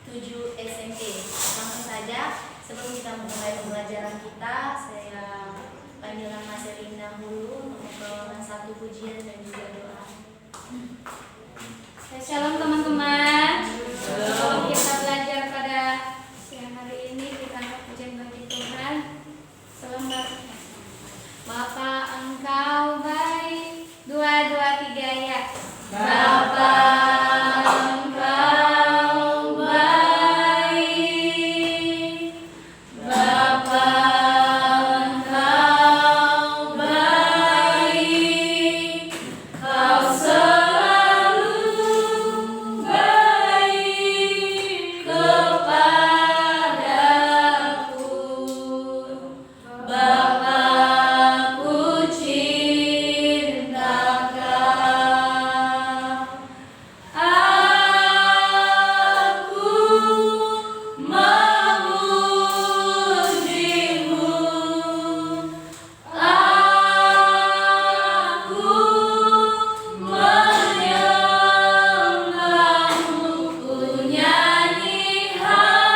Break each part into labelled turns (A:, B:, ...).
A: 7 SMP. Langsung saja, sebelum kita memulai pembelajaran kita, saya panggilkan Mas Erina dulu untuk membawakan satu pujian dan juga doa.
B: Shalom teman-teman. Sebelum kita belajar pada siang hari ini, kita angkat pujian bagi Tuhan. Selembar. Bapa Engkau baik. 2, 2, 3 ya. Bapa Engkau baik. Bapa Engkau baik. Kau selalu baik kepadaku. Bapa-Ku cinta Kau. Aku memujimu. Aku menyembahmu. Ku nyanyi haleluya.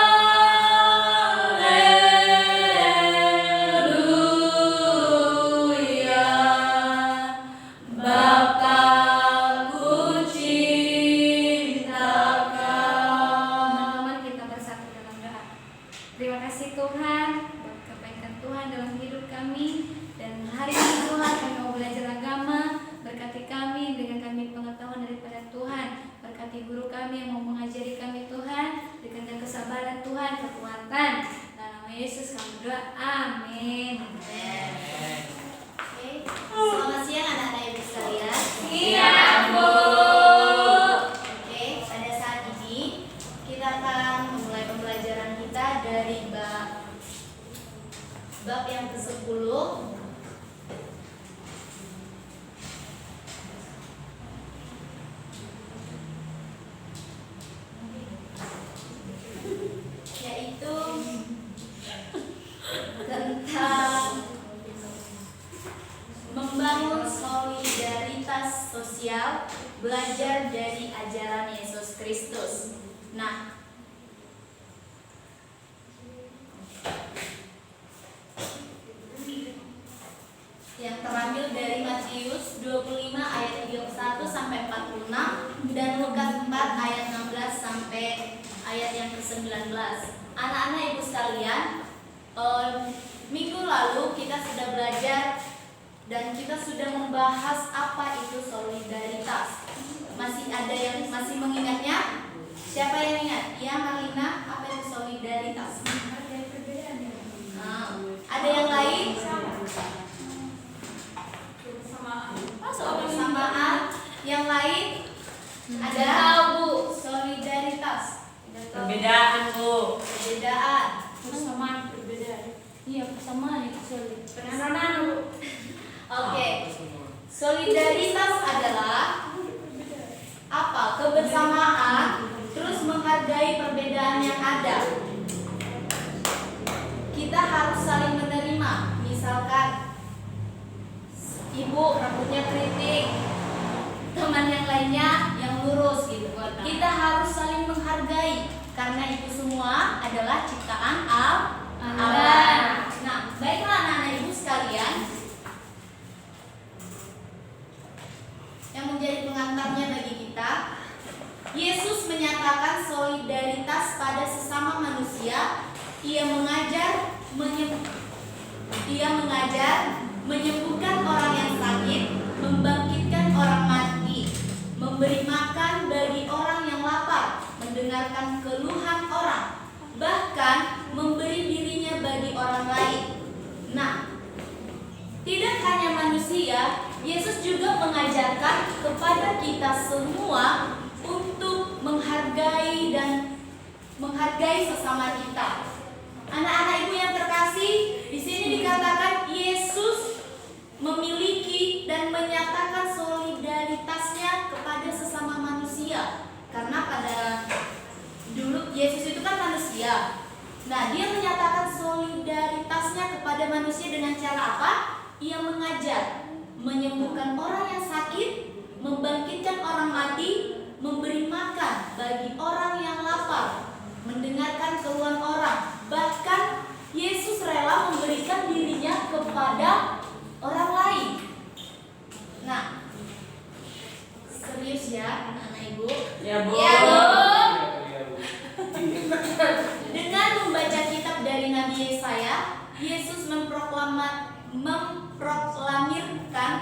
B: Bapa-Ku cinta Kau. Teman-teman, kita bersatu dalam doa. Terima kasih Tuhan buat kebaikan Tuhan dalam hidup kami. Dan hari ini Tuhan kami mau belajar agama. Berkati kami dengan kami pengetahuan daripada Tuhan. Berkati guru kami yang mau mengajari kami Tuhan. Berikan kesabaran Tuhan, kekuatan. Dalam nama Yesus kami berdoa. Amin.
A: Oke, selamat siang anak-anak ibu sekalian.
B: Iya, Bu.
A: Oke, pada saat ini kita akan memulai pembelajaran kita dari bab yang ke-10. Yaitu tentang membangun solidaritas sosial, belajar dari ajaran Yesus Kristus. Nah, yang terambil dari Matius 25 ayat 31 sampai 46 dan Lukas 4 ayat 16 sampai ayat yang ke-19. Anak-anak ibu sekalian, minggu lalu kita sudah belajar dan kita sudah membahas apa itu solidaritas. Masih ada yang masih mengingatnya? Siapa yang ingat? Ya, Malina, apa itu solidaritas? Ada yang lain? Persamaan. Yang lain? Ada? Bu, solidaritas.
C: Perbedaan, Bu.
A: Perbedaan.
B: Persamaan perbedaan. Iya, persamaan itu solid.
A: Bu. Oke. Solidaritas adalah apa? Kebersamaan, terus menghargai perbedaan yang ada. Kita harus saling menerima. Misalkan ibu rambutnya keriting, teman yang lainnya yang lurus gitu. Kita harus saling menghargai karena itu semua adalah ciptaan Allah. Nah, baiklah anak-anak ibu sekalian, yang menjadi pengantarnya bagi kita, Yesus menyatakan solidaritas pada sesama manusia. Ia mengajar menyembuhkan orang yang sakit, membangkitkan orang mati, memberi makan bagi orang yang lapar, mendengarkan keluhan orang, bahkan memberi dirinya bagi orang lain. Nah, tidak hanya manusia, Yesus juga mengajarkan kepada kita semua untuk menghargai sesama kita. Anak-anak ibu yang terkasih, di sini dikatakan Yesus memiliki dan menyatakan solidaritasnya kepada sesama manusia. Karena pada dulu Yesus itu kan manusia. Nah, dia menyatakan solidaritasnya kepada manusia dengan cara apa? Ia mengajar, menyembuhkan orang yang sakit, membangkitkan orang mati, memberi makan bagi orang yang lapar, mendengarkan keluhan orang. Bahkan Yesus rela memberikan dirinya kepada orang lain. Nah, serius ya anak-anak ibu.
C: Ya, Bu.
B: Ya, Bu.
A: Dengan membaca kitab dari Nabi Yesaya, Yesus memproklamirkan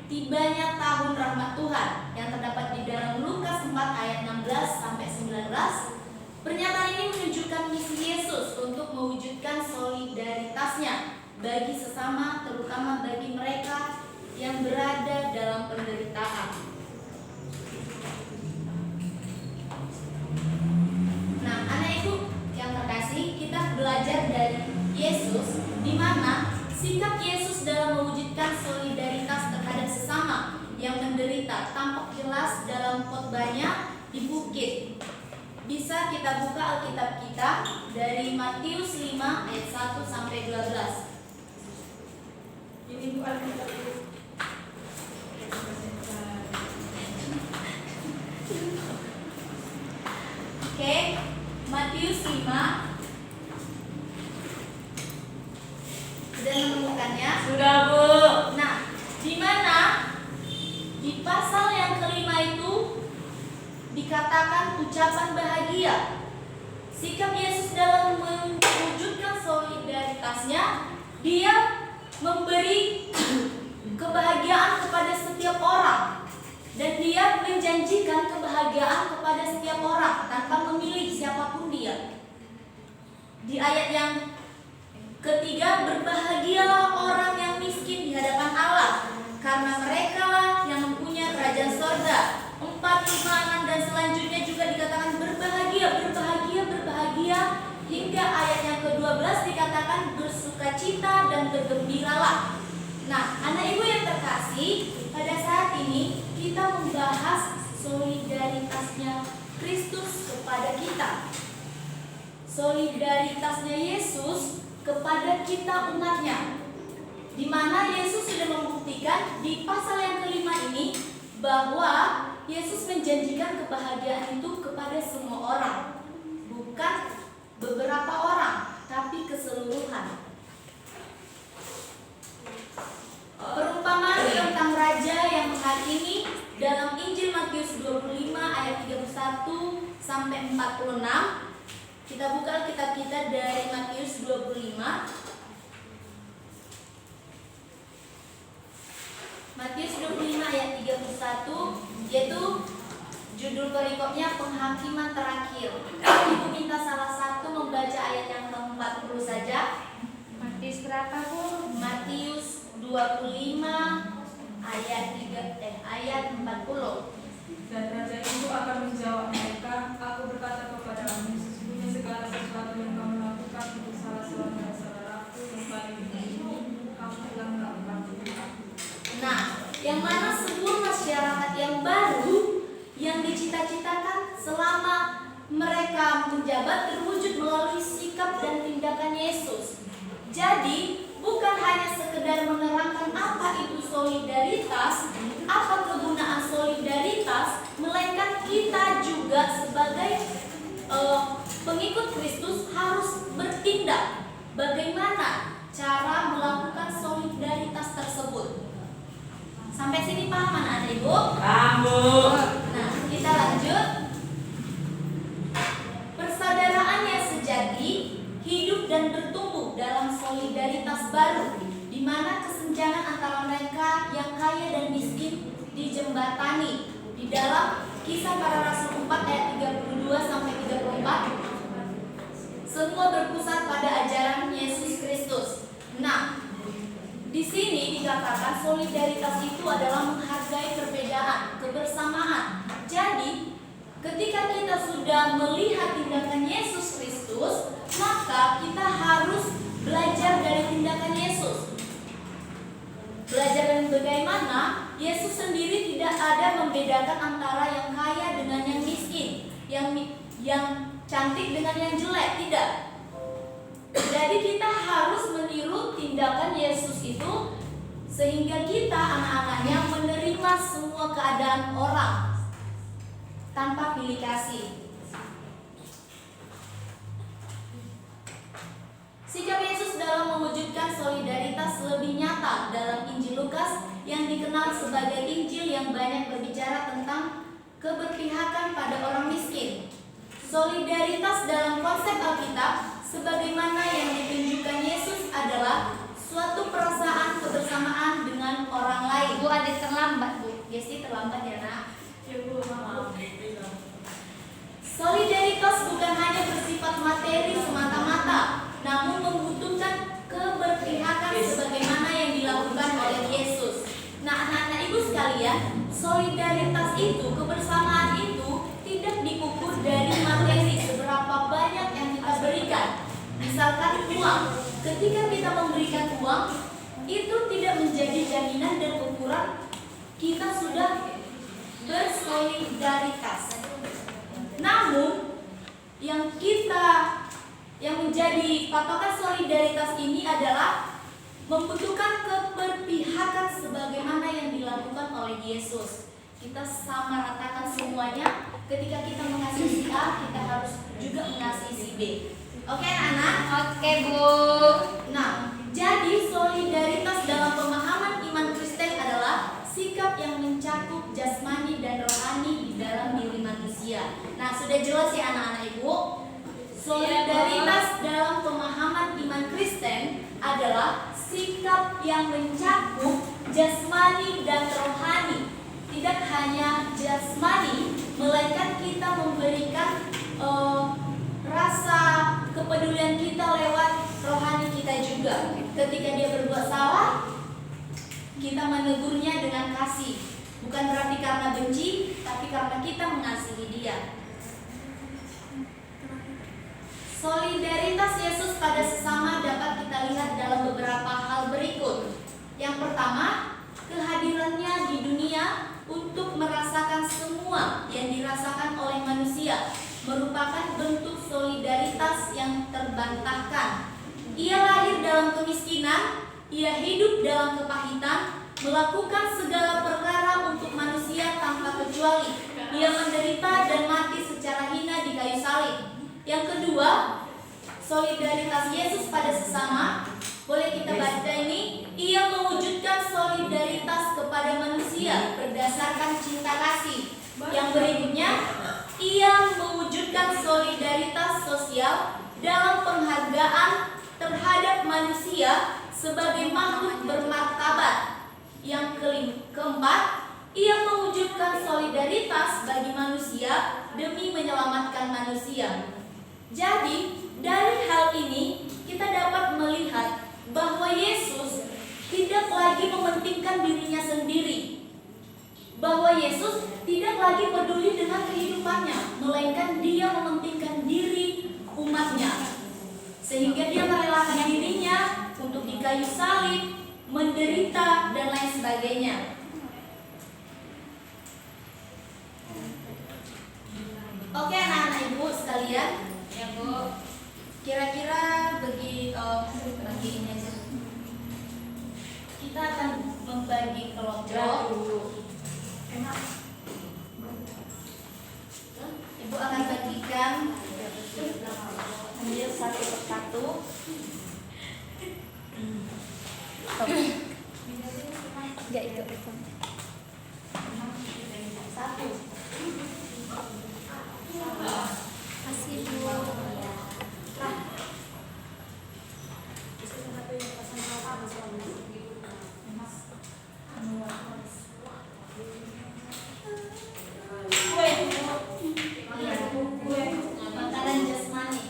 A: tibanya tahun rahmat Tuhan yang terdapat di dalam Lukas 4 ayat 16 sampai 19. Pernyataan ini menunjukkan misi Yesus untuk mewujudkan solidaritasnya bagi sesama, terutama bagi mereka yang berada dalam penderitaan. Nah, anak ibu yang terkasih, kita belajar dari Yesus di mana sikap Yesus dalam mewujudkan solidaritas terhadap sesama yang menderita tampak jelas dalam khotbahnya di bukit. Bisa kita buka Alkitab kita dari Matius 5 ayat 1 sampai 12.
D: Ini Bu Alkitab.
A: Oke, Matius 5. Sudah menemukannya?
C: Sudah, Bu.
A: Nah, di mana di pasal yang kelima itu dikatakan ucapan bahagia. Sikap Yesus dalam mewujudkan solidaritasnya, dia memberi kebahagiaan kepada setiap orang dan dia menjanjikan kebahagiaan kepada setiap orang tanpa memilih siapapun dia. Di ayat yang ketiga, berbahagialah orang yang miskin di hadapan Allah, karena merekalah yang mempunyai kerajaan sorga. 4, 5, 6 dan selanjutnya juga dikatakan berbahagia, berbahagia, berbahagia, hingga ayat yang ke-12 dikatakan bersukacita dan bergembiralah. Nah, anak ibu yang terkasih, pada saat ini kita membahas solidaritasnya Kristus kepada kita, solidaritasnya Yesus kepada kita umatnya, di mana Yesus sudah membuktikan di pasal yang kelima ini bahwa Yesus menjanjikan kebahagiaan itu kepada semua orang, bukan beberapa orang, tapi keseluruhan. Perumpamaan tentang raja yang menghakimi dalam Injil Matius 25 ayat 31 sampai 46. Kita buka kitab kita dari Matius 25. Matius 25 ayat 31, yaitu judul perikopnya penghakiman terakhir. Ibu minta salah satu membaca ayat yang ke-40 saja.
B: Matius berapa, Bu?
A: Matius 25 ayat 40.
D: Dan raja itu akan menjawab mereka, aku berkata kepadamu, sesungguhnya segala sesuatu yang kamu lakukan untuk salah seorang dari saudaraku yang paling ini, kamu telah melakukan untuk aku.
A: Nah, yang mana sebuah masyarakat yang baru yang dicita-citakan selama mereka menjabat terwujud melalui sikap dan tindakan Yesus. Jadi, bukan hanya sekedar menerangkan apa itu solidaritas, apa kegunaan solidaritas, melainkan kita juga sebagai pengikut Kristus harus bertindak. Bagaimana cara melakukan solidaritas tersebut? Sampai sini paham anak ibu?
C: Paham, Bu.
A: Nah, kita lanjut. Persaudaraan yang sejati hidup dan bertumbuh dalam solidaritas baru, di mana kesenjangan antara mereka yang kaya dan miskin dijembatani. Di dalam Kisah Para Rasul 4 ayat 32 sampai 34, semua berpusat pada ajaran Yesus Kristus. Nah, di sini dikatakan solidaritas itu adalah menghargai perbedaan, kebersamaan. Jadi, ketika kita sudah melihat tindakan Yesus Kristus, maka kita harus belajar dari tindakan Yesus. Belajar dari bagaimana Yesus sendiri tidak ada membedakan antara yang kaya dengan yang miskin, yang cantik dengan yang jelek, tidak. Jadi kita harus meniru tindakan Yesus itu sehingga kita anak-anaknya menerima semua keadaan orang tanpa pilih kasih. Sikap Yesus dalam mewujudkan solidaritas lebih nyata dalam Injil Lukas yang dikenal sebagai Injil yang banyak berbicara tentang keberpihakan pada orang miskin. Solidaritas dalam konsep Alkitab sebagaimana yang ditunjukkan Yesus adalah suatu perasaan kebersamaan dengan orang lain.
B: Bu, ada terlambat, Bu.
A: Yesi terlambat ya nak.
D: Ya Bu, maaf.
A: Solidaritas bukan hanya bersifat materi semata-mata, namun membutuhkan keberpihakan sebagaimana yang dilakukan oleh Yesus. Nah, anak-anak ibu sekalian, solidaritas itu, kebersamaan itu tidak diukur dari materi seberapa banyak yang kita berikan. Misalkan uang, ketika kita memberikan uang, itu tidak menjadi jaminan dan ukuran kita sudah bersolidaritas. Namun, yang menjadi patokan solidaritas ini adalah membutuhkan keberpihakan sebagaimana yang dilakukan oleh Yesus. Kita sama ratakan semuanya. Ketika kita mengasihi si A, kita harus juga mengasihi si B. Oke anak-anak?
B: Oke, Bu.
A: Nah, jadi solidaritas dalam pemahaman iman Kristen adalah sikap yang mencakup jasmani dan rohani di dalam diri manusia. Nah, sudah jelas ya anak-anak ibu? Solidaritas dalam pemahaman iman Kristen adalah sikap yang mencakup jasmani dan rohani. Tidak hanya jasmani, melainkan kita memberikan rasa kepedulian kita lewat rohani kita juga. Ketika dia berbuat salah, kita menegurnya dengan kasih. Bukan berarti karena benci, tapi karena kita mengasihi dia. Solidaritas Yesus pada sesama dapat kita lihat dalam beberapa hal berikut. Yang pertama, kehadirannya di dunia untuk merasakan semua yang dirasakan oleh manusia merupakan bentuk solidaritas yang terbantahkan. Ia lahir dalam kemiskinan, ia hidup dalam kepahitan, melakukan segala perkara untuk manusia tanpa kecuali. Ia menderita dan mati secara hina di kayu salib. Yang kedua, solidaritas Yesus pada sesama. Boleh kita baca ini? Ia mewujudkan solidaritas kepada manusia berdasarkan cinta kasih. Yang berikutnya, ia mewujudkan solidaritas sosial dalam penghargaan terhadap manusia sebagai makhluk bermartabat. Yang keempat, ia mewujudkan solidaritas bagi manusia demi menyelamatkan manusia. Jadi, dari hal ini kita dapat melihat bahwa Yesus tidak lagi mementingkan dirinya sendiri. Bahwa Yesus tidak lagi peduli dengan kehidupannya, melainkan dia mementingkan diri umatnya. Sehingga dia merelakan dirinya untuk di kayu salib, menderita, dan lain sebagainya. Oke anak-anak ibu sekalian,
B: Ya, Bu.
A: kira-kira bagi ini aja. Kita akan membagi kelompok. Ibu akan bagikan ambil satu persatu.
B: Enggak itu.
A: Satu.
B: Masih, Bu.
A: Makanan jasmani.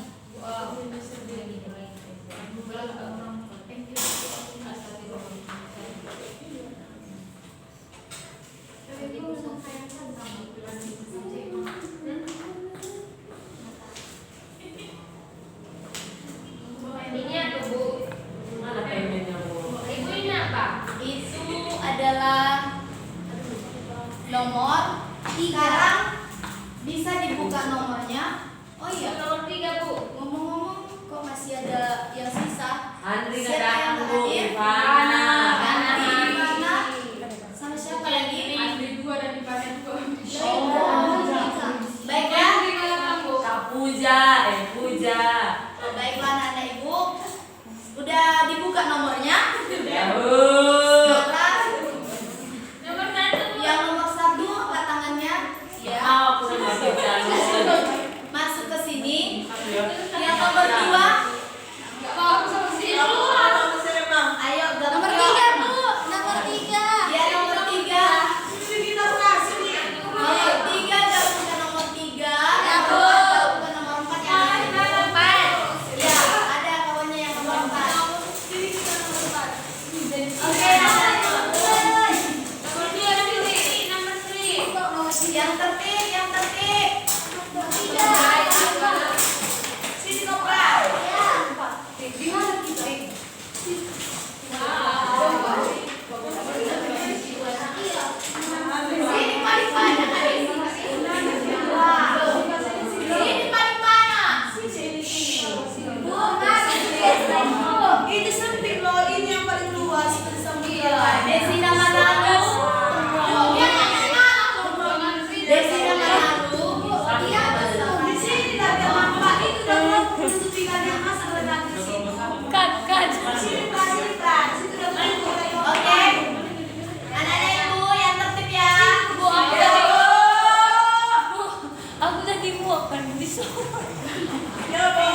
C: Ya, Bu.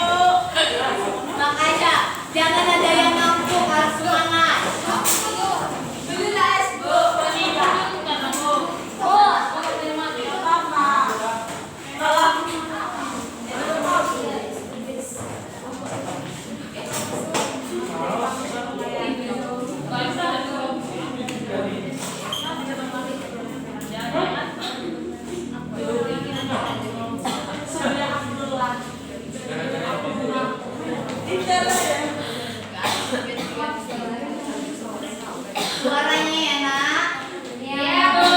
A: Makanya jangan ada yang ngantuk, harus semangat. Suaranya ya, Nak.
B: Ya, Bu.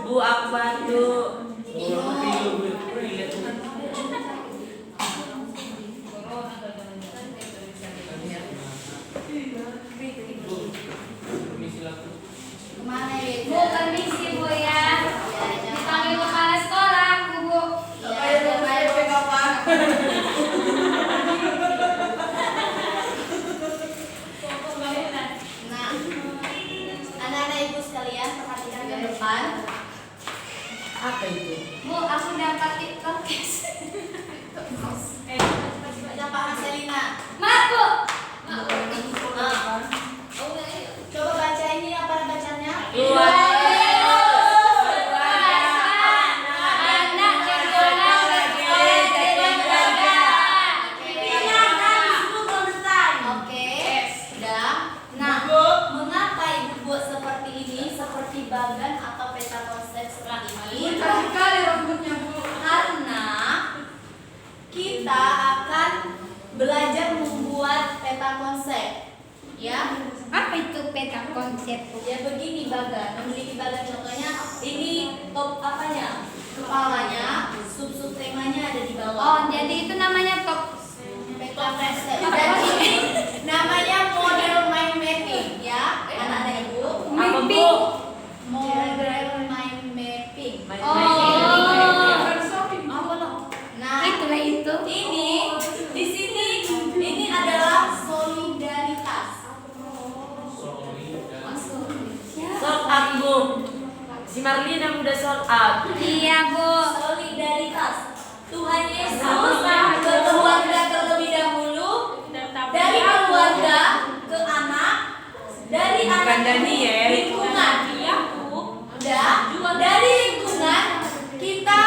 C: Bu, aku bantu.
A: Kemana ya?
B: Bu, permisi Bu ya. Dipanggil kepala sekolah aku Bu.
A: Nah, anak-anak ibu sekalian perhatikan ke depan.
C: Apa itu?
B: Bu, aku dapat TikTok.
A: Baca Pak Marcelina.
B: Mak Bu.
A: Nah, coba baca ini apa bacanya? Oke, sudah. Nah, mengapa ibu buat seperti ini, seperti bagan atau peta konsep seperti ini? Karena kita akan belajar membuat peta konsep, ya.
B: Apa itu peta konsep?
A: Ya begini bagan, memiliki bagan contohnya ini top apanya? Kepalanya, sub-sub temanya ada di
B: Oh,
A: bawah.
B: jadi itu namanya top.
A: Peta konsep. Dan ini namanya model mind mapping, ya, anak-anak ibu.
C: Apa, Bu?
A: Model mind mapping. Nah,
B: Itulah itu.
A: ini di sini ini adalah solidaritas.
C: Sold out, Bu. Si Marlina udah sold out.
B: Iya Bu.
A: Solidaritas. Tuhan Yesus ke keluarga terlebih dahulu, dari keluarga ke anak, dari
C: Bukan
A: anak
C: Daniel.
A: lingkungan, dan dari lingkungan kita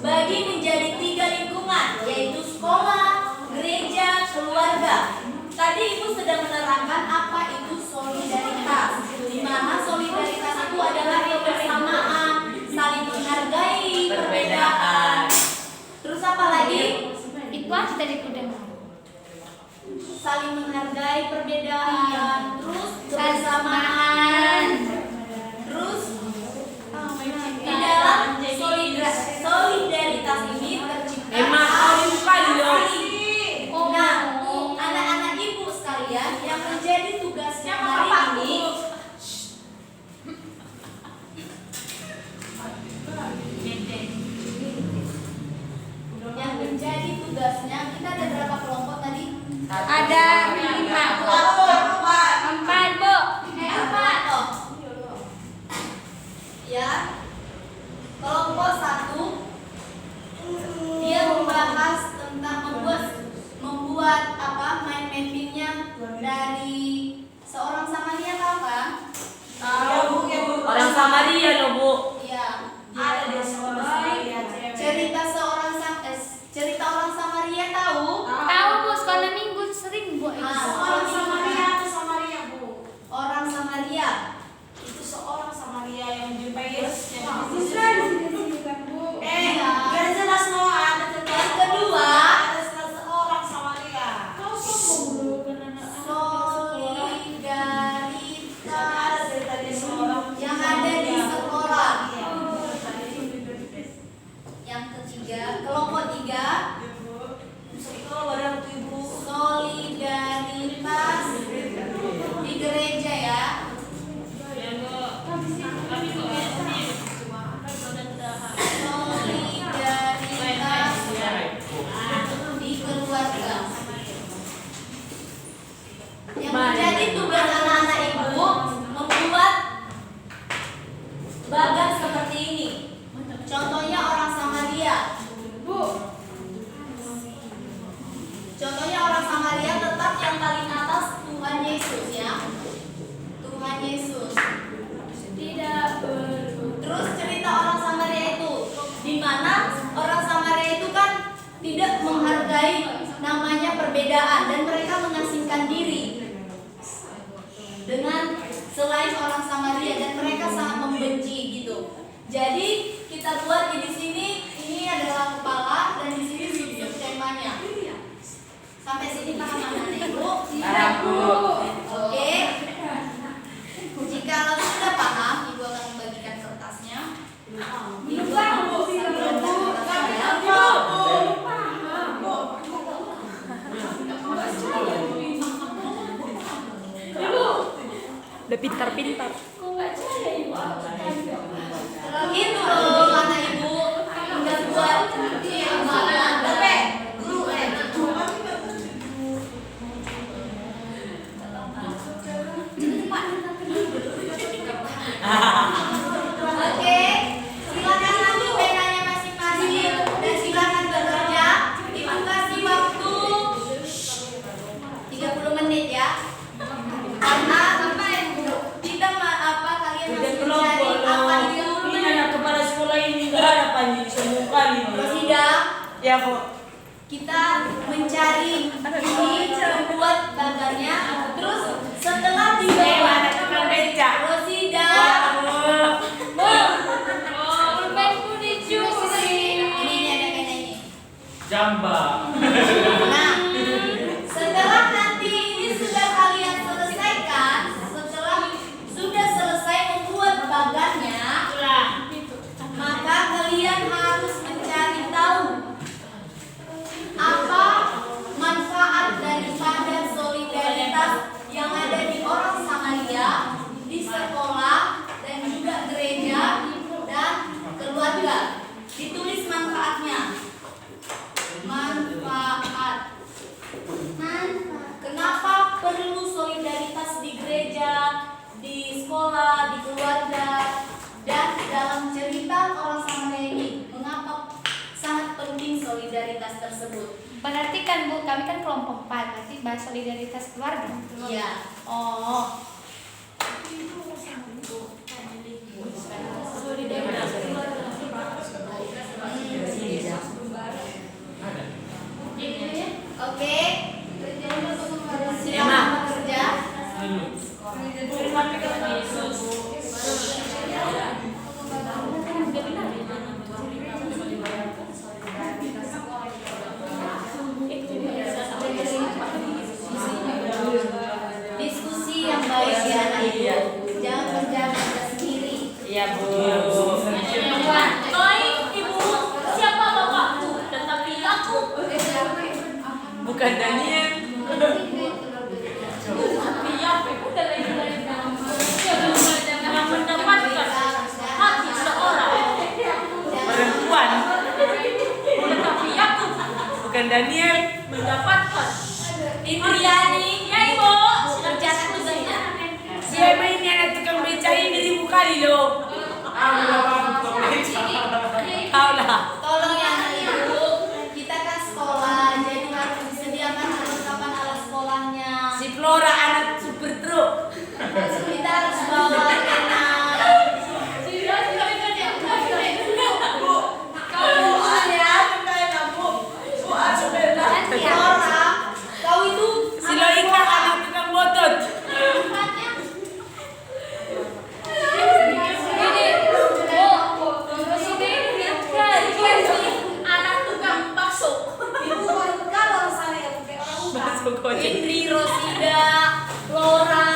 A: bagi menjadi 3 lingkungan, yaitu sekolah, gereja, keluarga. Tadi ibu sedang menerangkan apa itu solidaritas, di mana solidaritas itu adalah kebersamaan, saling menghargai perbedaan. Terus apa lagi?
B: Itu aja tadi udah.
A: Saling menghargai perbedaan, terus
B: Kebersamaan.
A: kebersamaan, terus di dalam solidaritas ini tercipta
C: Emang kau bukan dong.
A: Nah, anak-anak ibu sekalian yang menjadi tugasnya hari ini yang menjadi tugasnya kita ada berapa kelompok tadi?
B: Ada 5 Bu. 4 Bu. 4.
A: Oh. Ya. Kelompok 1 dia membahas tentang membuat apa mind mappingnya dari seorang Samaria, tahu kan?
C: Orang Samaria loh, Bu.
A: Iya.
D: Ada di sekolah Samaria, cewek.
A: Cerita orang Samaria tahu?
B: Tahu Bu, sekolah minggu sering Bu.
A: Orang Samaria
D: atau Samaria, Bu?
A: Orang Samaria.
D: Itu seorang Samaria yang menjumpai Yesus.
A: Iya.
D: Gak jelas no, ada tentang
A: Yang kedua,
D: ada seorang Samaria.
A: solidaritas
D: Ada cerita dia seorang
A: yang ada di sekolah.
D: Iya.
A: Yang ketiga, kelompok 3,
D: Itu badan ibu.
A: solidaritas di gereja ya. Solidaritas di keluarga. Yang menjadi tugas anak-anak ibu membuat bagan seperti ini. Contohnya orang Samaria tidak menghargai namanya perbedaan dan mereka mengasingkan diri dengan selain orang Samaria dan mereka sangat membenci gitu. Jadi kita buat di sini ini adalah kepala dan di sini sudut temanya. Sampai sini paham anak-anak Ibu?
C: Paham, Bu.
A: Oke. Jika sudah paham, Ibu akan membagikan kertasnya. Ibu akan
C: Udah pintar-pintar.
A: gitu loh anak Ibu. Udah buat Oke, silakan ambil penanya masing-masing dan silakan bekerja. Ibu kasih waktu 30 menit ya. Karena kita kalian
C: Udah
A: masih
C: kelompok
A: mencari apa
C: loh.
A: di 30
C: Ini
A: menit.
C: anak kepala sekolah ini nggak ada panji semua kali.
A: Rosida,
C: Ya, Bu.
A: kita mencari ini membuat bagannya. Terus setelah dibawa
C: Ada tukang beca.
A: Rosida,
B: Pulpenku dicuri.
A: ini ada ini.
E: Jamba.
A: Nah, setelah nanti ini sudah kalian selesaikan, setelah sudah selesai membuat bagannya, maka kalian harus mencari tahu apa manfaat daripada solidaritas yang ada di orang Samaria, di sekolah dan juga gereja dan keluarga. Ditulis manfaatnya. Manfaat. Kenapa perlu solidaritas di gereja, di sekolah, di keluarga, dan dalam cerita orang Samaria ini, mengapa sangat penting solidaritas tersebut?
B: Berarti kan Bu, kami kan kelompok 4, berarti bahas solidaritas keluarga.
A: Iya.
B: Oh.
A: Oke. Silakan bekerja. Diskusi yang baik ya anak Ibu. Jangan kerja sendiri.
C: Iya, Bu.
F: Baik, Ibu. Siapa bapakku? Tetapi aku.
C: Bukan Daniel.
F: Tapi aku udah lain-lain. Yang mendapatkan hati seorang.
C: Perempuan.
F: Tetapi aku
C: Bukan Daniel.
F: mendapatkan
A: Indriani,
F: ya Ibu.
A: kerjakan tugasnya.
C: Siapa ini anak tukang beca ini 1000 kali loh. Tahu lah.
A: Tolong ya anak Ibu, kita kan sekolah, jadi harus disediakan perlengkapan alat sekolahnya.
C: Si Flora anak super truk.
A: Kita harus bawa pena. Flora, kau itu
C: Si Loika anak tukang botot.
F: Anak tukang bakso.
C: Masuk kocek.
A: Indri, Rosida, Flora.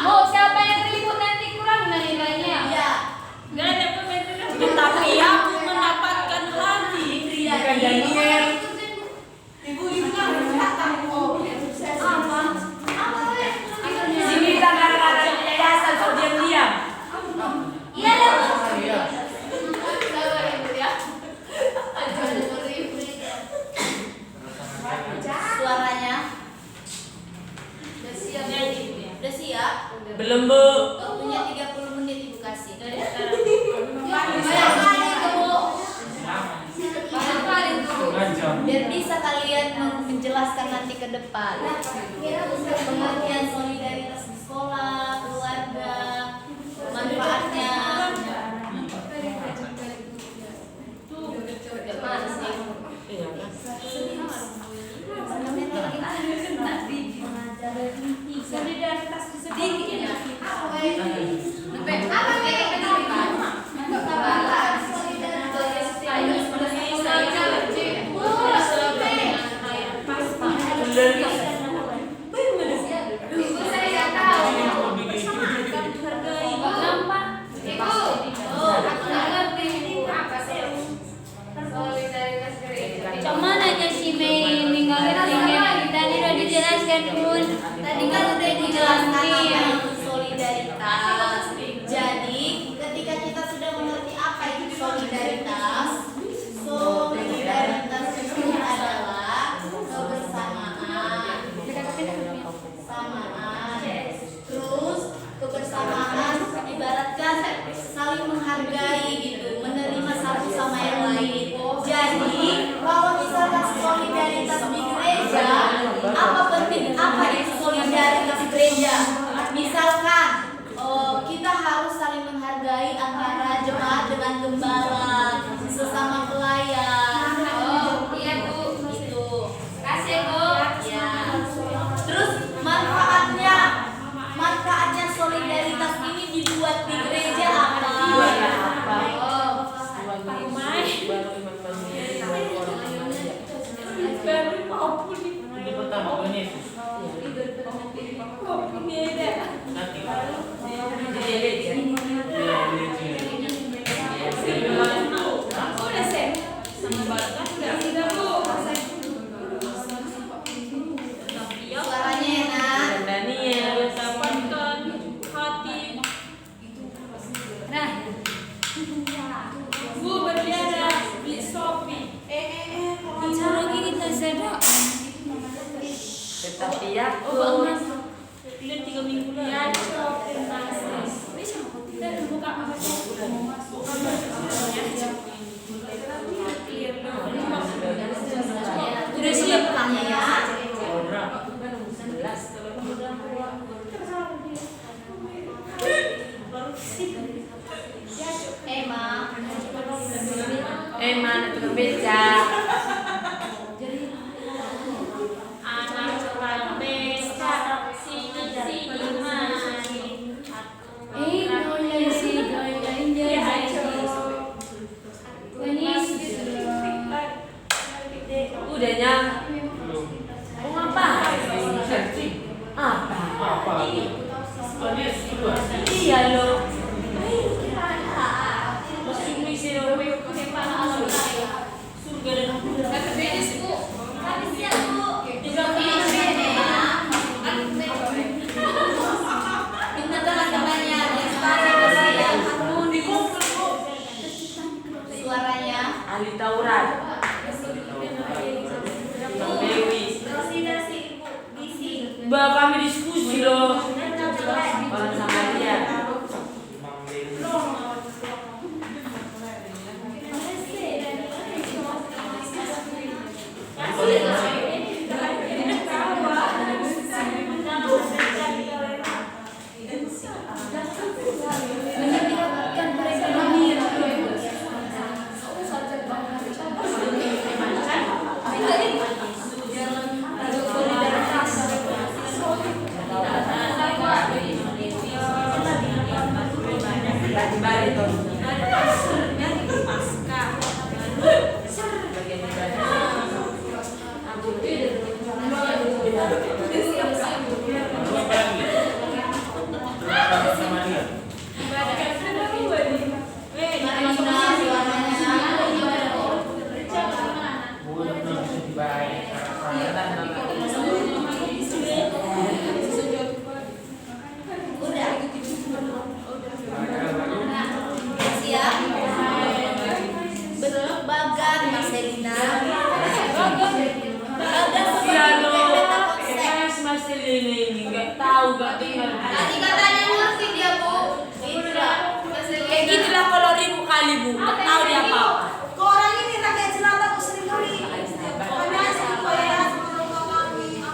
B: Bu, siapa yang ribut nanti kurang nilainya?
A: Iya,
F: Gak ada pembentukan. Tetapi aku mendapatkan hati.
C: Bukan Daniel. Sini anak-anak yayasan kau diam-diam.
A: iya dong. Suaranya udah siap, udah siap.
C: Belum, Bu.
A: Waktunya 30 menit Ibu kasih.
F: Dari sekarang.
A: Banyak kali itu, Bu. Banyak kali itu, Bu. Biar bisa kalian menjelaskan nanti ke depan pengertian solidaritas di sekolah, keluarga, manfaatnya.
B: Bun.
A: Tadi kan udah dijelaskan apa itu solidaritas. Jadi ketika kita sudah mengerti apa itu solidaritas, solidaritas itu adalah kebersamaan, kebersamaan. Terus kebersamaan ibaratkan saling menghargai gitu, menerima satu sama yang lain. Jadi kalau misalkan solidaritas di gereja, apa penting apa itu solidaritas gereja? Misalkan kita harus saling menghargai antara jemaat dengan gembala, sesama pelayan.
B: Iya Bu.
A: Itu.
B: Kasih Bu.
A: Ya. Terus manfaatnya solidaritas ini dibuat di gereja apa?
F: Baru mau pulih.
E: Ini pertama Tuhan Yesus. Nanti.
F: Udah sih. Sembarkan enggak sudah Bu.
A: Suaranya enak.
C: Daniel.
F: Dapatkan hati.
B: Nah,
F: Bu berjarak di Shopee.
B: cara gini tersedak.
C: Tetapi aku
F: Lihat 3 minggu lagi. Ya, Shopee dan buka apa sih?
A: Udah siap pulangnya ya?
C: mana tukang beca?
F: Anak cepat pesta sini mari.
C: Udahnya. Mau ngapain? Apa?
E: Apa? Soalnya situasi.
C: Iya loh. Masih misi loh.
F: Surga dan
A: Minta teman-temannya inspirasi. Suaranya.
C: Ahli Taurat. Bang Dewi. Bah, kami diskusi loh. Orang sama dia.
A: Tadi katanya ngerti dia, Bu.
C: Kayak gitulah kalau 1000 kali Bu. Nggak tahu dia apa.
D: Kok orang ini rakyat jelata kok sering kali. Kami asal Korea sebelum kami.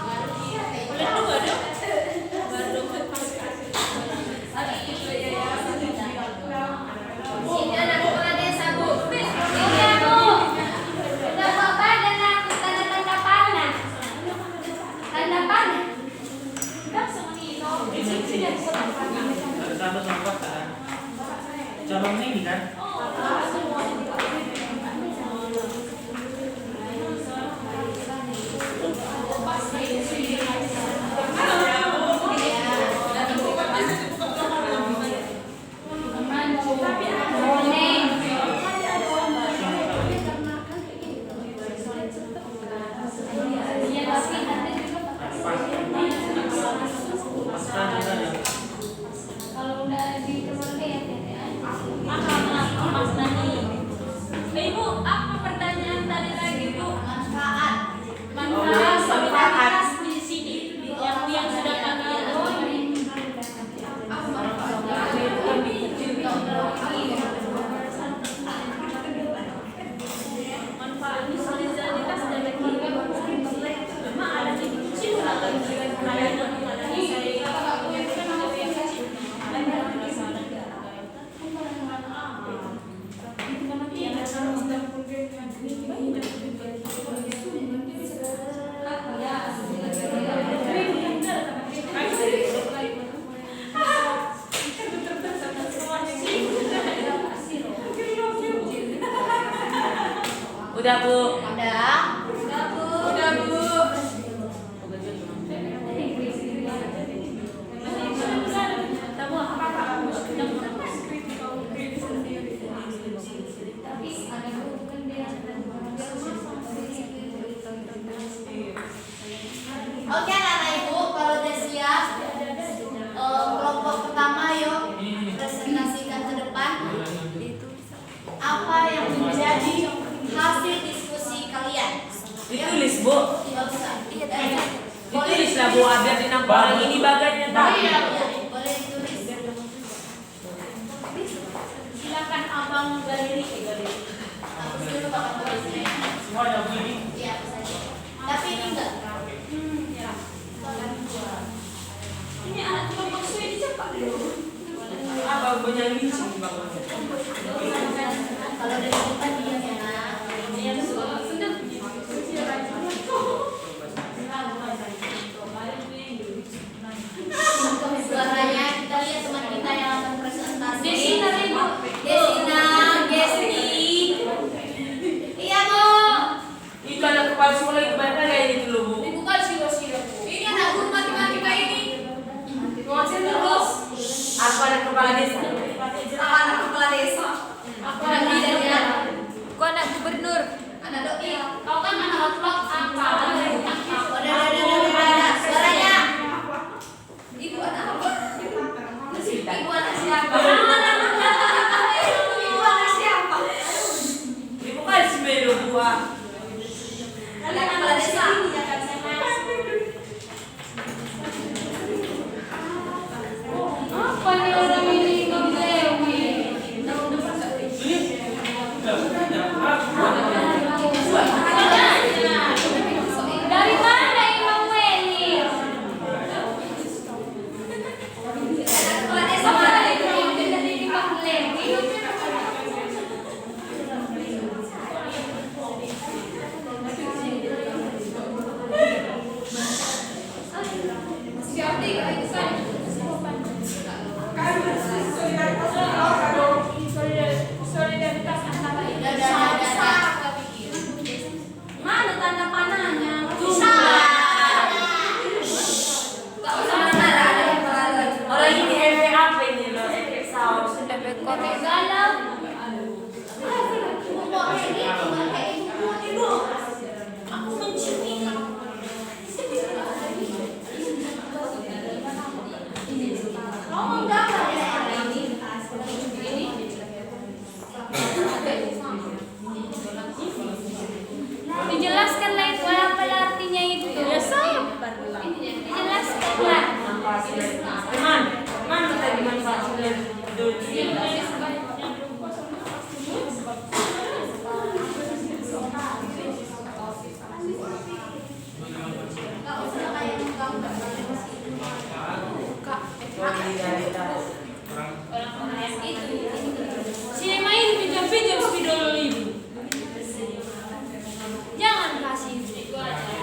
B: Ini anak kepala desa Bu. Iya Bu. Udah apa dan aku tanda-tanda panah. Tanda panah.
E: Ada tambah sama kan? Cabang ini kan?
C: Udah Bu.
A: Udah.
B: Udah Bu.
D: Udah Bu.
F: Tahu apa?
B: Tapi ada Bu kan dia
A: Oke anak-anak ibu, kalau udah siap, kelompok pertama yuk presentasikan ke depan apa yang menjadi hasil diskusi kalian.
C: Ditulis Bu.
A: Tidak usah.
C: Ditulis lah Bu, ada di nampak ini bagiannya tadi.
A: Iya, boleh ditulis.
F: Silakan Abang galeri.
A: Hapus dulu pakai tulisnya.
E: Semua ada begini.
A: Iya, hapus aja. Tapi ini enggak.
F: Ya. Ini anak tukang bakso ini cepat dulu.
C: Apa penyanyi sih Bang?
A: Kalau dari depan dia ya nak.
F: Yang sudah
A: Suaranya kita lihat teman kita yang akan presentasi.
F: Desina, Bu.
A: Desina, Gesti. Iya Bu.
C: Itu anak kepala sekolah itu banyak kayak ini dulu Bu.
F: Bukan siro-siro.
A: Ini anak guru matematika ini.
F: Ngawasin terus.
C: Aku anak kepala desa.
A: Anak kepala desa.
F: Aku
A: Anak
F: lagi
A: bidan ya.
B: Kau anak gubernur.
A: Anak doi.
F: Kau kan anak otlok apa?
A: Udah. Suaranya. Ibu anak apa? Ibu anak siapa? Ibu anak siapa?
C: Ibu kan semelo buah.
A: Anak kepala desa.
B: Apa nih orang ini Dewi? Dari mana Imam Weni?
A: Anak kepala desa
B: Apa
A: mana?
B: itu dari Imam Weni?
A: Siapa nih? Kalau itu kan.
F: Solidaritas antara
A: Udah.
F: Mana tanda panahnya?
A: Bisa. Gak usah marah, ada yang marah.
C: Orang ini efek apa ini loh? Efek saus.
B: Efek kotor.
F: Galau.
A: Ibu mau kayak gitu, mau kayak ibu. Ibu.
F: Aku mencuri kamu.
A: Ngomong gambar ya.
B: Dijelaskanlah itu apa artinya itu.
F: Ya sabar lah.
B: Dijelaskanlah.
C: Teman, mana tadi manfaatnya duduk di sini?
A: Gak usah kayak gambar.
C: Solidaritas.
F: Sini main pinjam-pinjam spidol ibu. Jangan kasih itu aja.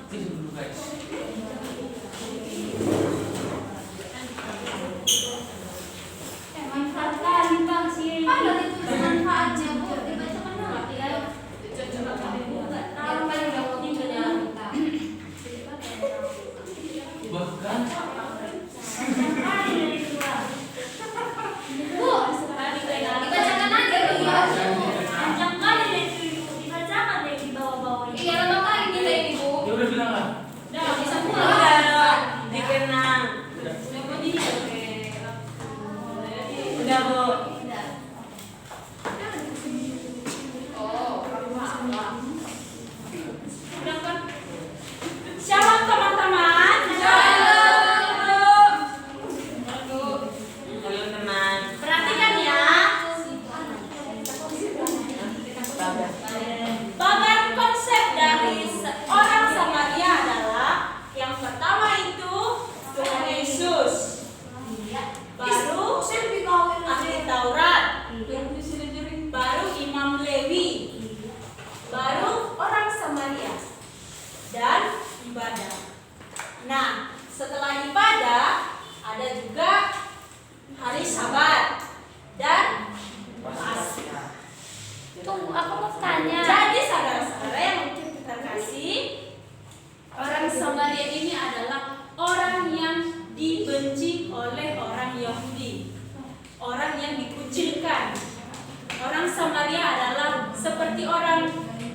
E: Dulu guys.
F: Manfaat kali bang sih.
A: Ada itu manfaatnya bu, dibaca mana? Ya.
F: Kalau paling gak mau tinggalnya kita.
E: Bahkan
A: Bu, dibacakan aja bu ya.
F: Panjang kali deh itu dibacakan deh di bawah-bawah.
A: Iya lama kali kita ini bu.
E: ya udah bilang lah.
A: Udah bisa pulang.
C: Udah, dikenang. Udah Bu.
A: Udah.
F: Shalom teman-teman.
C: Halo teman.
F: Perhatikan ya.
C: Baba.
F: Bagan konsep dari seorang Samaria adalah yang pertama itu Tuhan Yesus, baru ahli Taurat, baru Imam Lewi, baru orang Samaria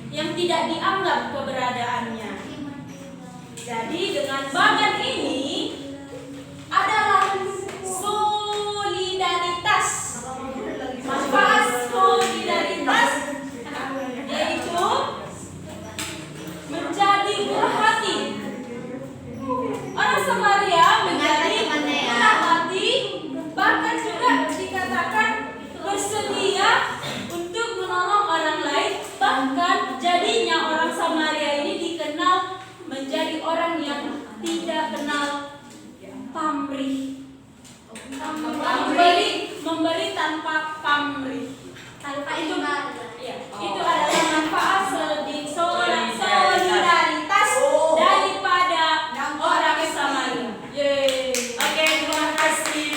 F: yang tidak dianggap keberadaannya. Jadi dengan bagan ini adalah solidaritas. Manfaat solidaritas yaitu menjadi murah hati. Orang Samaria menjadi murah hati, bahkan juga dikatakan bersedia untuk menolong orang lain. Bahkan jadinya orang Samaria ini dikenal menjadi orang yang tidak kenal pamrih. Memberi tanpa pamrih. Itu itu adalah manfaat solidaritas daripada orang Samaria.
C: Oke, terima kasih.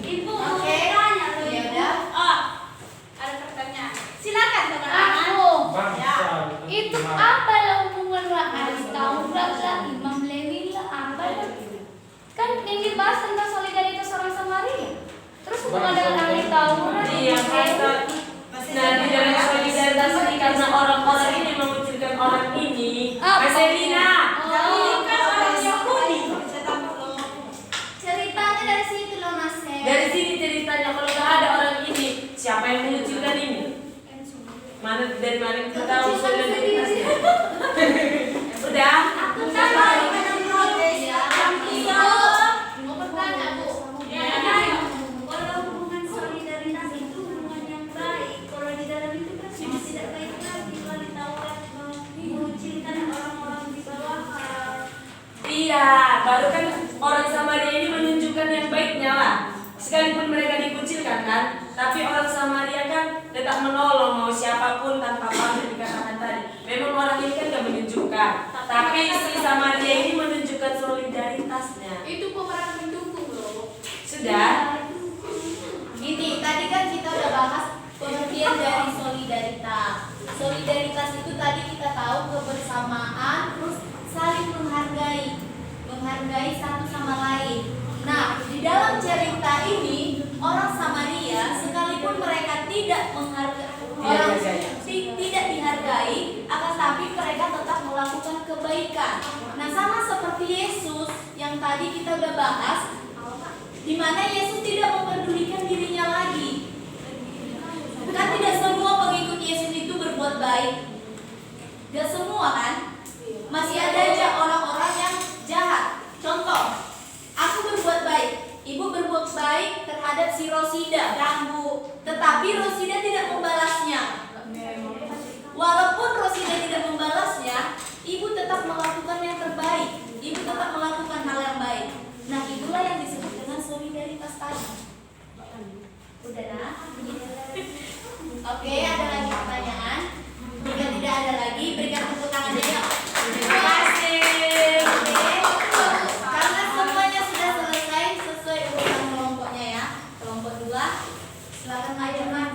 B: Ibu
A: Oke.
B: tanya loh,
A: Ya
B: Ibu.
A: udah.
F: Ada pertanyaan. Silakan teman-teman.
B: Aku
E: Bangsa.
B: itu apa lah hubungan ahli Taurat lah, Imam Lewi lah, apa lah? Kan yang dibahas tentang solidaritas orang Samaria. Terus hubungan dengan ahli Taurat?
C: Iya, kata. Nah, di dalam solidaritas ini karena orang-orang ini mengucilkan orang ini.
B: Apa?
C: Mas Elina.
F: Ini kan orang Yahudi.
A: Ceritanya dari situ loh Mas.
C: Dari sini ceritanya kalau nggak ada orang ini, siapa yang mengucilkan ini? Dari mana kita tahu solidaritasnya? Udah.
B: Aku tahu.
A: Mau bertanya Bu.
B: Kalau hubungan solidaritas itu hubungan yang baik. Kalau di dalam itu kan sudah tidak baik lagi. Kalau di Taurat mengucilkan orang-orang di bawahan.
C: Iya, baru kan orang Samaria ini menunjukkan yang baiknya lah. Sekalipun mereka dikucilkan kan, tapi orang Samaria kan tetap menolong mau siapapun tanpa pamrih dikatakan tadi. Memang orang ini kan gak menunjukkan, tapi si Samaria ini menunjukkan solidaritasnya.
F: Itu pemeran mendukung loh.
C: Sudah?
A: Gini, tadi kan kita udah bahas pengertian dari solidaritas. Solidaritas itu tadi kita tahu kebersamaan, terus saling menghargai satu sama lain. Nah, di dalam cerita ini orang Samaria sekalipun mereka tidak tidak dihargai, akan tapi mereka tetap melakukan kebaikan. Nah, sama seperti Yesus yang tadi kita udah bahas, di mana Yesus tidak mempedulikan dirinya lagi. Kan tidak semua pengikut Yesus itu berbuat baik. Gak semua kan? Masih ada aja orang-orang yang jahat. Contoh, aku berbuat baik. Ibu berbuat baik terhadap si Rosida, Bu. Tetapi Rosida tidak membalasnya. Walaupun Rosida tidak membalasnya, ibu tetap melakukan yang terbaik. Ibu tetap melakukan hal yang baik. Nah, itulah yang disebut dengan solidaritas tadi. Udah nah? Oke, ada lagi pertanyaan? Jika tidak ada lagi, berikan tepuk tangan aja. Terima kasih. Oke, karena semuanya sudah selesai sesuai urutan kelompoknya ya. Kelompok 2, silakan aja Mas.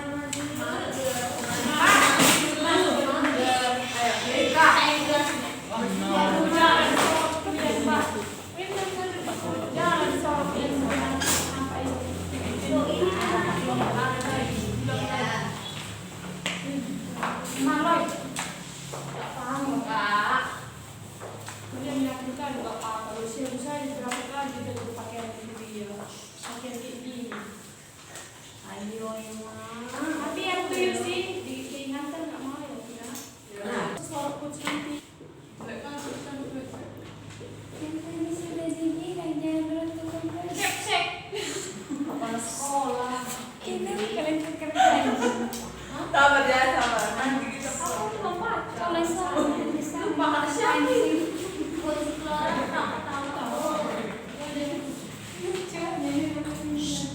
F: Maloy. Gak paham Kak. Dia menyakitkan gak apa-apa. Usia saya berapa kali kita juga pakaian itu dia. Pakaian ini. Ayo emang. Tapi yang tuyul sih diingatkan gak mau ya. Suara coach nanti. Cek cek. Kepala sekolah. Ini kalian keren.
D: Sabar ya, sabar. Nanti kita
F: Aku belum baca.
B: Kalau
F: Lupa kata siapa ini?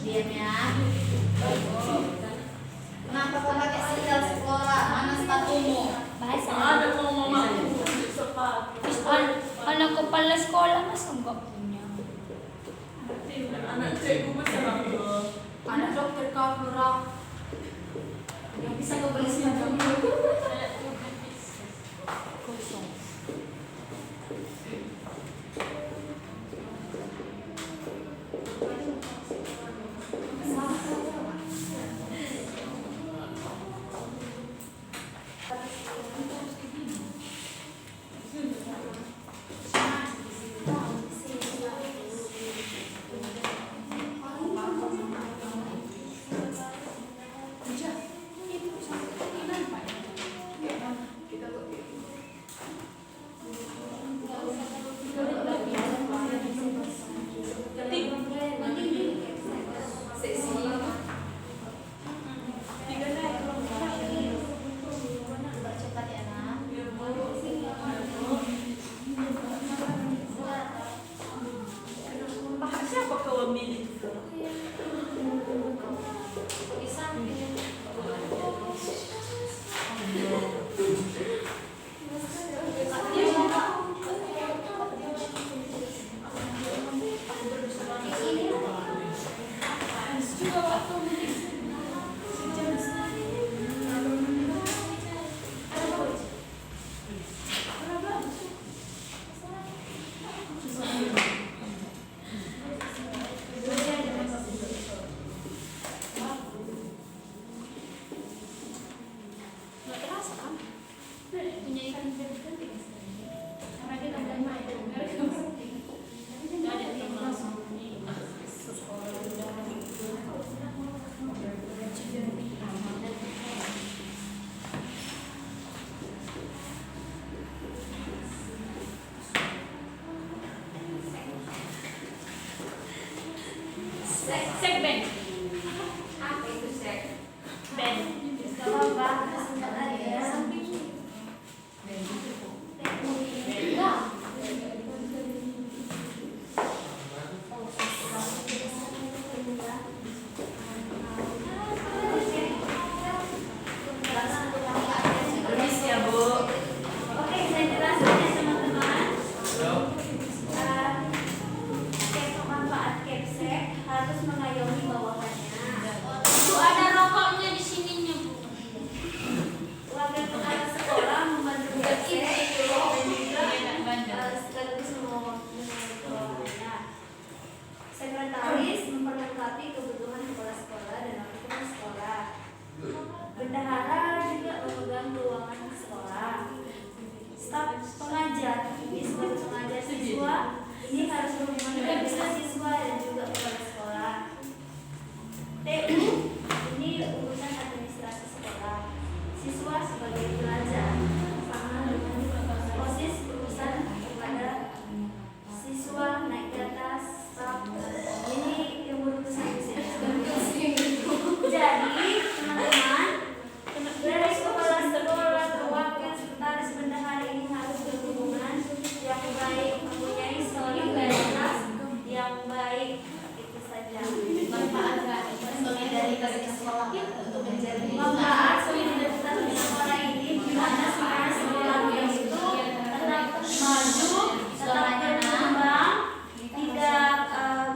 A: Diam ya. Kenapa kau pakai sandal sekolah? Mana sepatumu?
B: bahasa.
C: Ada mau mamaku
B: Anak kepala sekolah masa enggak punya?
C: anak cekku besar.
F: Anak dokter Kafura yang bisa kebeli semacam kosong. punya ikan kan tidak sering. Karena kita udah main, mereka penting. Nggak ada yang langsung ini sekolah udah segmen.
B: Apa itu sek?
F: Ben.
B: Kalau bahas sempat ada samping. Enggak.
C: Permisi ya Bu.
B: Oke, saya jelaskan ya teman-teman. Manfaat capsek harus mengayomi bawahannya.
F: Itu ada rokoknya di sininya, Bu.
B: Wakil kepala sekolah membantu capsek dan juga sekaligus mengayomi bawahannya. Sekretaris memperlengkapi kebutuhan kepala sekolah dan wakil kepala sekolah. Bendahara juga memegang keuangan sekolah. Staf pengajar, sebagai pengajar siswa ini harus berhubungan dengan siswa dan juga kepala sekolah. TU ini urusan administrasi sekolah. Siswa sebagai pelajar sama dengan OSIS urusan kepada siswa naik ke atas staf. Ini yang berurusan di sini. Jadi teman-teman, dari kepala sekolah ke wakil sekretaris bendahara ini harus berhubungan yang baik, mempunyai solidaritas yang baik. Itu saja.
A: Manfaat solidaritas di sekolah untuk menjaga
B: Manfaat solidaritas di sekolah ini dimana supaya sekolah itu tetap maju, tetap berkembang, tidak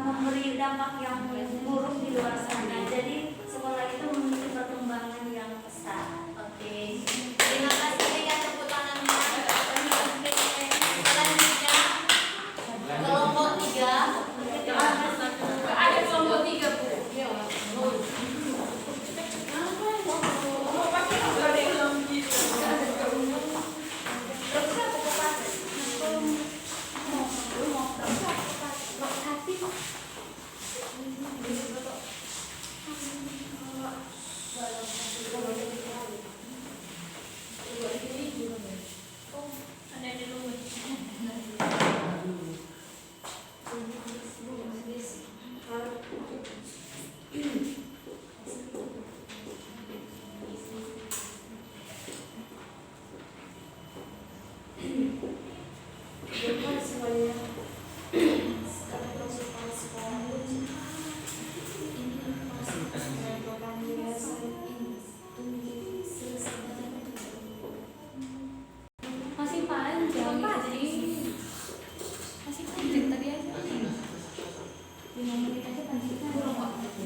B: memberi dampak yang buruk di luar sana. Jadi sekolah itu memiliki perkembangan yang besar.
A: Oke, terima kasih berikan tepuk tangannya. Selanjutnya kelompok 3.
F: Ada kelompok 3, Bu. Ada di rumah. Masih panjang tadi. Masih panjang tadi aja. 5 menit aja panjang. Kurang waktu.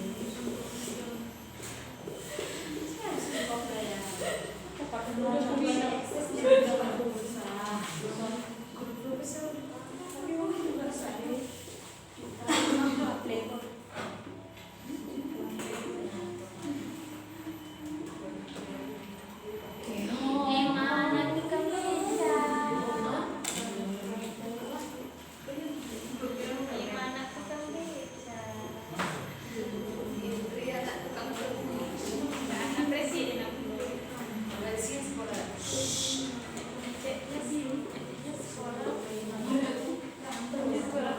F: Gimana tukang beca? Gimana tukang beca? Anak presiden aku.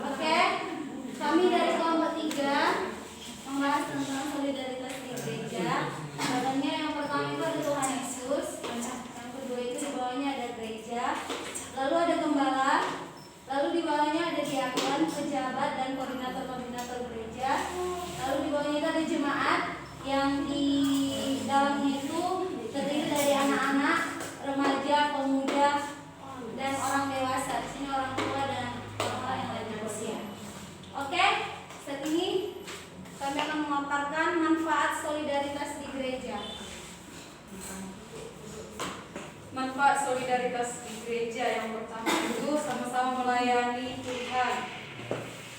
B: Oke, kami dari kelompok 3 membahas tentang solidaritas di gereja. Contohnya yang pertama itu ada Tuhan Yesus, yang kedua itu di bawahnya ada gereja, lalu ada gembala, lalu di bawahnya ada diakon, pejabat dan koordinator gereja, lalu di bawahnya itu ada jemaat yang di dalamnya itu terdiri dari anak-anak, remaja, pemuda, dan orang dewasa. Di sini orang tua dan orang yang lain berusia. Oke, saat ini kami akan memaparkan manfaat solidaritas di gereja.
D: Manfaat solidaritas di gereja yang pertama itu sama-sama melayani Tuhan.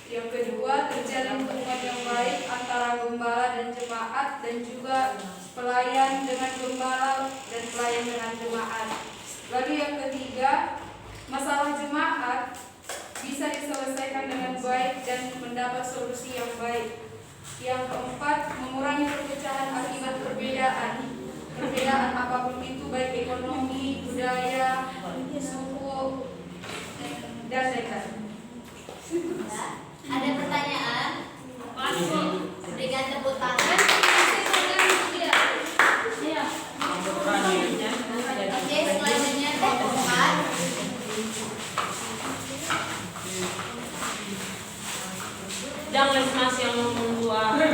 D: Yang kedua, terjalin hubungan yang baik antara gembala dan jemaat dan juga pelayan dengan gembala dan pelayan dengan jemaat. Lalu yang ketiga, masalah jemaat bisa diselesaikan dengan baik dan mendapat solusi yang baik. Yang keempat, mengurangi perpecahan akibat perbedaan apapun itu, baik ekonomi, budaya, suku, dan lain-lain.
A: Ada pertanyaan? Berikan tepuk tangan. Oke, selanjutnya kelompok 4.
C: Jangan mas yang ngomong dua.
B: Nggak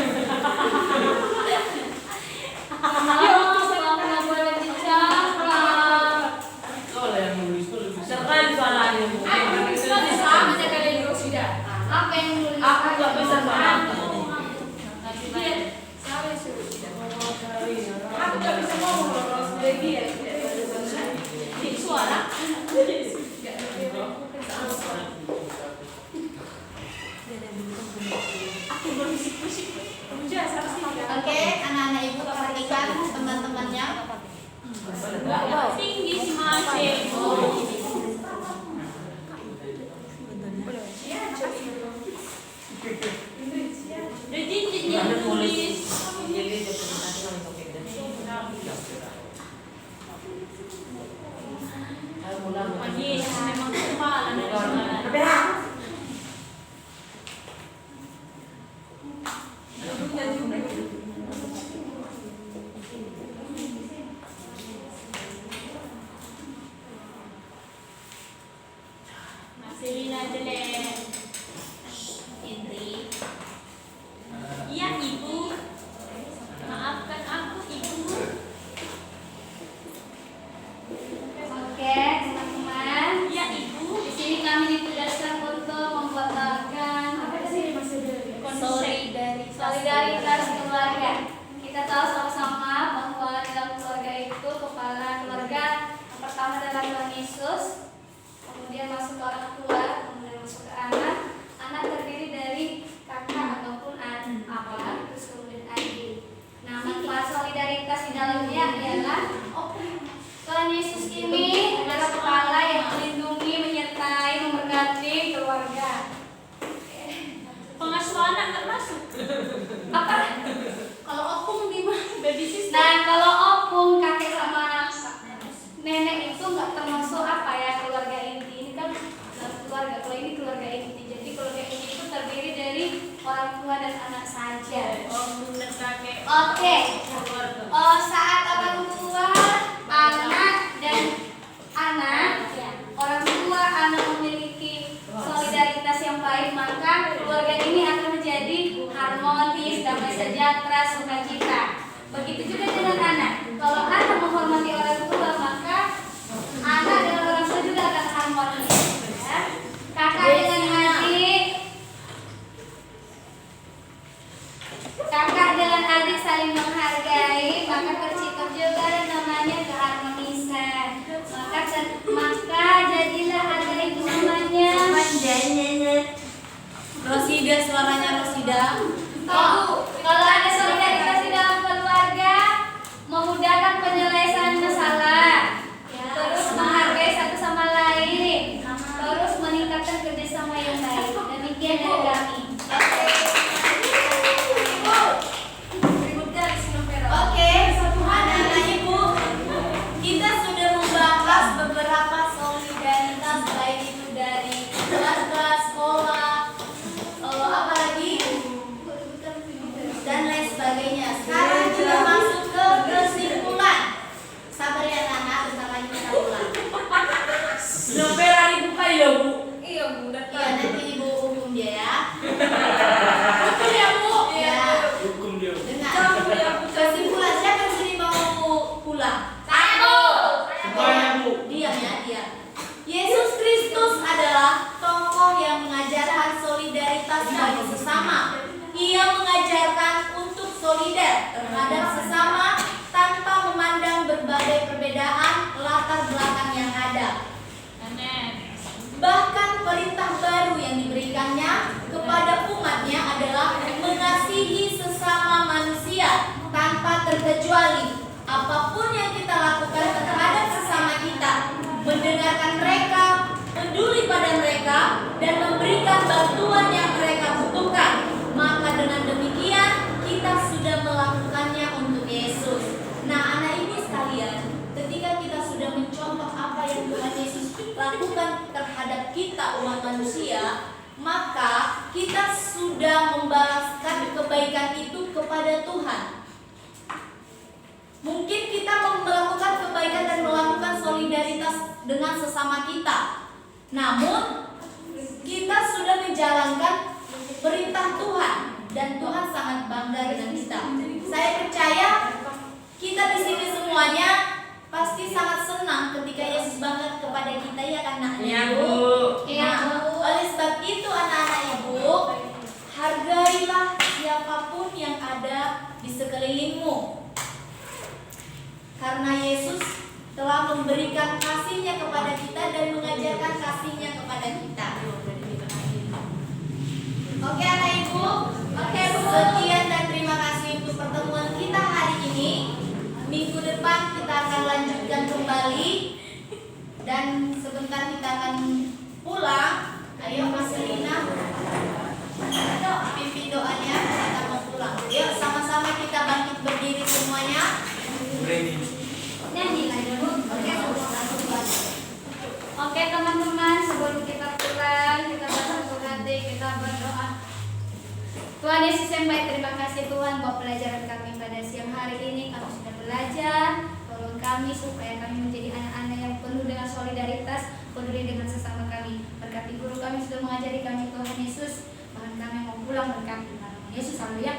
B: boleh bicara.
E: Kalau yang nulis itu lebih
C: Sekali suaranya bu.
B: Sama aja kalian dulu sudah. Apa yang nulis?
C: Aku nggak bisa suara.
D: Aku gak bisa ngomong loh kalau sudah dia.
C: Suara.
A: Oke, anak-anak ibu perhatikan teman-temannya.
F: Tinggi si Masih. Jadi dia nulis. Magis, memang kepala na Marcelina jelek.
A: Indri.
F: Iya ibu. Maafkan aku ibu.
B: Oke, teman-teman.
F: Iya ibu.
B: Di sini kami ditugaskan untuk membatalkan solidaritas keluarga. Kita tahu sama-sama bahwa dalam keluarga itu kepala keluarga yang pertama adalah Tuhan Yesus, kemudian masuk ke orang tua, kemudian masuk ke anak. Anak terdiri dari kakak ataupun abang, terus kemudian adik. Nah, manfaat solidaritas di dalamnya ialah Tuhan Yesus ini adalah kepala yang melindungi, menyertai, memberkati keluarga.
F: Pengasuh anak nggak masuk.
B: Apa?
A: Kalau opung di mana?
F: Baby sister.
B: Nah, kalau opung, kakek sama nenek itu nggak termasuk apa ya, keluarga inti. Ini kan dalam keluarga. Kalau ini keluarga inti. Jadi keluarga inti itu terdiri dari orang tua dan anak saja.
F: Om dan kakek.
B: Oke.
F: Keluarga.
B: Saat orang tua, anak dan anak, orang tua anak memiliki solidaritas yang baik, maka keluarga ini akan menjadi harmonis, damai sejahtera, sukacita. Begitu juga dengan anak. Kalau anak menghormati orang tua, maka anak dengan orang tua juga akan harmonis. Ya. Kakak dengan adik, saling menghargai, maka tercipta juga namanya keharmonisan. Maka jadilah ada itu namanya.
A: Rosida, suaranya Rosida.
B: Kalau ada solidaritas di dalam keluarga, memudahkan penyelesaian masalah, terus menghargai satu sama lain, terus meningkatkan kerjasama yang baik. Demikian dari kami.
A: Oke, anak-anak ibu, kita sudah membahas beberapa solidaritas, baik itu dari keluarga, sekolah, apalagi dan lain sebagainya. Sekarang kita masuk ke kesimpulan. Sabar ya anak-anak, bentar lagi kita pulang.
C: Sampai hari buka ya bu.
A: Iya nanti ibu hukum dia ya.
C: Betul ya bu.
A: Ya.
E: Hukum dia.
A: Dengar. Kesimpulan siapa yang sini mau pulang?
E: Semuanya bu.
A: Diam ya, diam. Yesus Kristus adalah tokoh yang mengajarkan solidaritas bagi sesama. Ia mengajarkan untuk solidar terhadap sesama tanpa memandang berbagai perbedaan latar belakang yang ada. Bahkan perintah baru yang diberikannya kepada umatnya adalah mengasihi sesama manusia tanpa terkecuali. Apapun yang kita lakukan terhadap sesama kita, dan memberikan bantuan yang mereka butuhkan. Maka dengan demikian kita sudah melakukannya untuk Yesus. Nah, anak ibu sekalian, ketika kita sudah mencontoh apa yang Tuhan Yesus lakukan terhadap kita umat manusia, maka kita sudah membalaskan kebaikan itu kepada Tuhan. Mungkin kita melakukan kebaikan dan melakukan solidaritas dengan sesama kita, namun kita sudah menjalankan perintah Tuhan dan Tuhan sangat bangga dengan kita. Saya percaya kita di sini semuanya pasti sangat senang ketika Yesus bangga kepada kita, ya kan anak
C: Iya,
A: ibu?
C: Bu.
B: Iya,
A: Nah,
B: Bu.
A: oleh sebab itu anak-anak ibu, hargailah siapapun yang ada di sekelilingmu. Karena Yesus telah memberikan kasih-Nya kepada kita dan mengajarkan kasih-Nya kepada kita. Oke anak ibu, oke Bu. Sekian dan terima kasih untuk pertemuan kita hari ini. Minggu depan kita akan lanjutkan kembali dan sebentar kita akan pulang. Ayo Mas Lina, pimpin doanya, kita mau pulang. Yuk sama-sama kita bangkit berdiri semuanya.
B: Nyanyi lagi, Bu. Oke, Oke teman-teman, sebelum kita pulang, kita bersatu hati, kita berdoa. Tuhan Yesus yang baik, terima kasih Tuhan buat pelajaran kami pada siang hari ini. Kami sudah belajar, tolong kami supaya kami menjadi anak-anak yang penuh dengan solidaritas, peduli dengan sesama kami. Berkati guru kami sudah mengajari kami Tuhan Yesus, bahkan kami mau pulang berkati. Yesus, haleluya.